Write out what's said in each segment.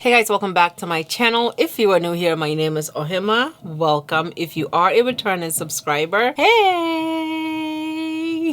Hey guys, welcome back to my channel. If you are new here, my name is Ohemaa. Welcome. If you are a returning subscriber, hey!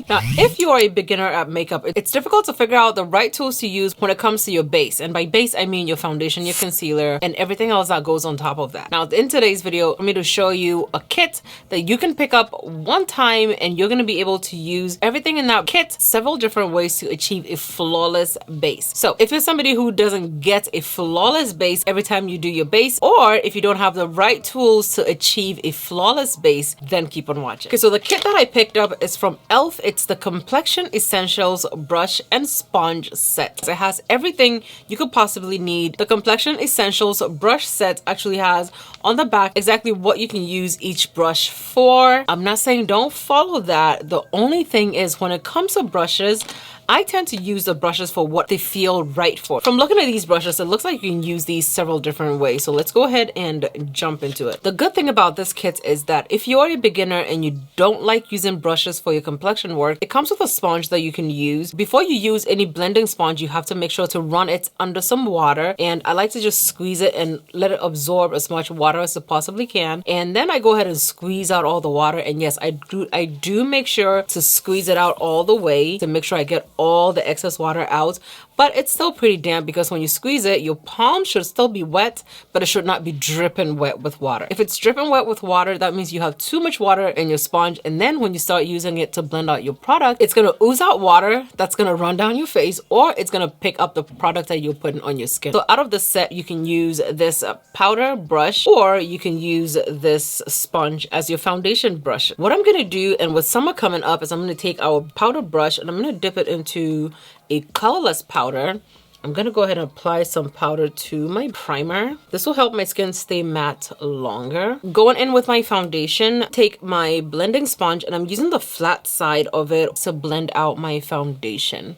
Now, if you are a beginner at makeup, it's difficult to figure out the right tools to use when it comes to your base. And by base, I mean your foundation, your concealer, and everything else that goes on top of that. Now, in today's video, I'm going to show you a kit that you can pick up one time and you're going to be able to use everything in that kit several different ways to achieve a flawless base. So if you're somebody who doesn't get a flawless base every time you do your base, or if you don't have the right tools to achieve a flawless base, then keep on watching. Okay, so the kit that I picked up is from E.L.F. It's the Complexion Essentials Brush and Sponge Set. It has everything you could possibly need. The Complexion Essentials Brush Set actually has on the back exactly what you can use each brush for. I'm not saying don't follow that. The only thing is, when it comes to brushes, I tend to use the brushes for what they feel right for. From looking at these brushes, it looks like you can use these several different ways. So let's go ahead and jump into it. The good thing about this kit is that if you're a beginner and you don't like using brushes for your complexion work, it comes with a sponge that you can use. Before you use any blending sponge, you have to make sure to run it under some water. And I like to just squeeze it and let it absorb as much water as it possibly can. And then I go ahead and squeeze out all the water. And yes, I do make sure to squeeze it out all the way to make sure I get all the excess water out, but it's still pretty damp because when you squeeze it, your palm should still be wet, but it should not be dripping wet with water. If it's dripping wet with water, that means you have too much water in your sponge, and then when you start using it to blend out your product, it's going to ooze out water that's going to run down your face, or it's going to pick up the product that you're putting on your skin. So out of the set, you can use this powder brush, or you can use this sponge as your foundation brush. What I'm going to do, and with summer coming up, is I'm going to take our powder brush and I'm going to dip it into a colorless powder. I'm going to go ahead and apply some powder to my primer. This will help my skin stay matte longer. Going in with my foundation, take my blending sponge and I'm using the flat side of it to blend out my foundation.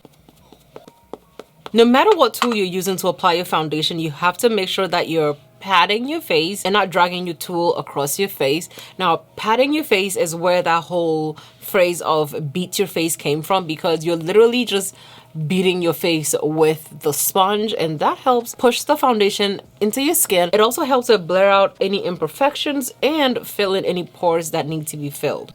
No matter what tool you're using to apply your foundation, you have to make sure that you're patting your face and not dragging your tool across your face. Now, patting your face is where that whole phrase of beat your face came from, because you're literally just beating your face with the sponge, and that helps push the foundation into your skin. It also helps to blur out any imperfections and fill in any pores that need to be filled.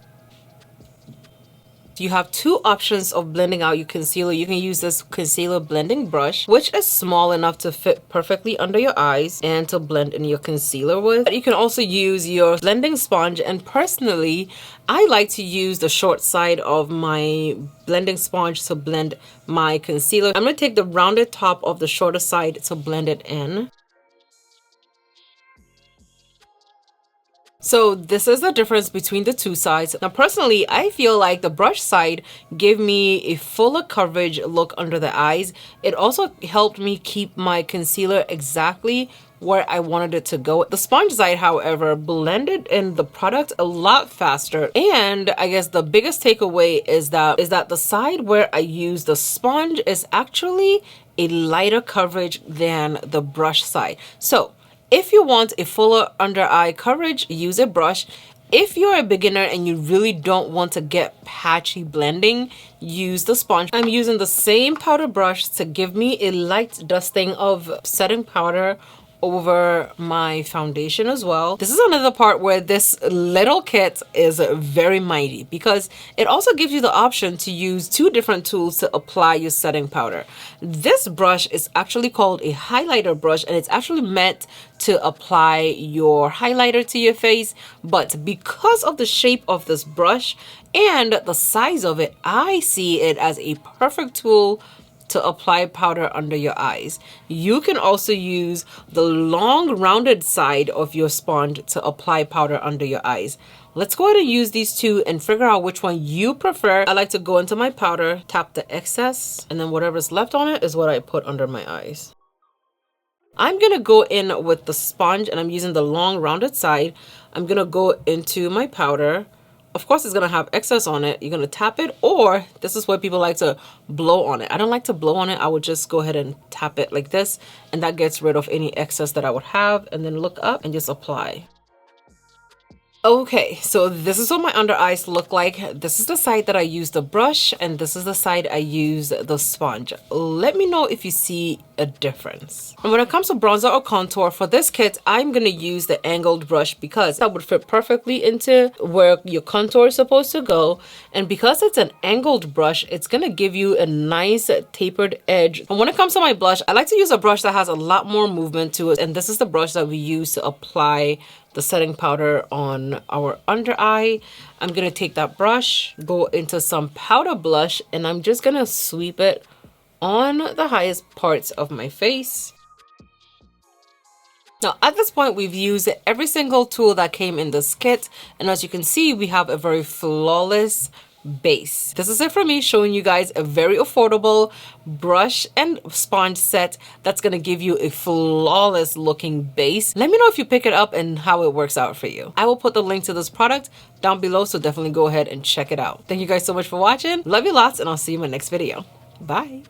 You have two options of blending out your concealer. You can use this concealer blending brush, which is small enough to fit perfectly under your eyes and to blend in your concealer with. You can also use your blending sponge, and personally, I like to use the short side of my blending sponge to blend my concealer. I'm going to take the rounded top of the shorter side to blend it in. So this is the difference between the two sides. Now, personally, I feel like the brush side gave me a fuller coverage look under the eyes. It also helped me keep my concealer exactly where I wanted it to go. The sponge side, however, blended in the product a lot faster. And I guess the biggest takeaway is that the side where I use the sponge is actually a lighter coverage than the brush side. So if you want a fuller under eye coverage, use a brush. If you're a beginner and you really don't want to get patchy blending, use the sponge. I'm using the same powder brush to give me a light dusting of setting powder over my foundation as well. This is another part where this little kit is very mighty, because it also gives you the option to use two different tools to apply your setting powder. This brush is actually called a highlighter brush, and it's actually meant to apply your highlighter to your face. But because of the shape of this brush and the size of it, I see it as a perfect tool to apply powder under your eyes. You can also use the long rounded side of your sponge to apply powder under your eyes. Let's go ahead and use these two and figure out which one you prefer. I like to go into my powder, tap the excess, and then whatever's left on it is what I put under my eyes. I'm gonna go in with the sponge, and I'm using the long rounded side. I'm gonna go into my powder. Of course, it's going to have excess on it. You're going to tap it, or this is where people like to blow on it. I don't like to blow on it. I would just go ahead and tap it like this, and that gets rid of any excess that I would have, and then look up and just apply. Okay, so this is what my under eyes look like. This is the side that I use the brush, and this is the side I use the sponge. Let me know if you see a difference. And when it comes to bronzer or contour, for this kit, I'm gonna use the angled brush because that would fit perfectly into where your contour is supposed to go. And because it's an angled brush, it's gonna give you a nice tapered edge. And when it comes to my blush, I like to use a brush that has a lot more movement to it. And this is the brush that we use to apply the setting powder on our under eye. I'm gonna take that brush, go into some powder blush, and I'm just gonna sweep it on the highest parts of my face. Now at this point, we've used every single tool that came in this kit, and as you can see, we have a very flawless base. This is it for me, showing you guys a very affordable brush and sponge set that's gonna give you a flawless looking base. Let me know if you pick it up and how it works out for you. I will put the link to this product down below, so definitely go ahead and check it out. Thank you guys so much for watching. Love you lots, and I'll see you in my next video. Bye.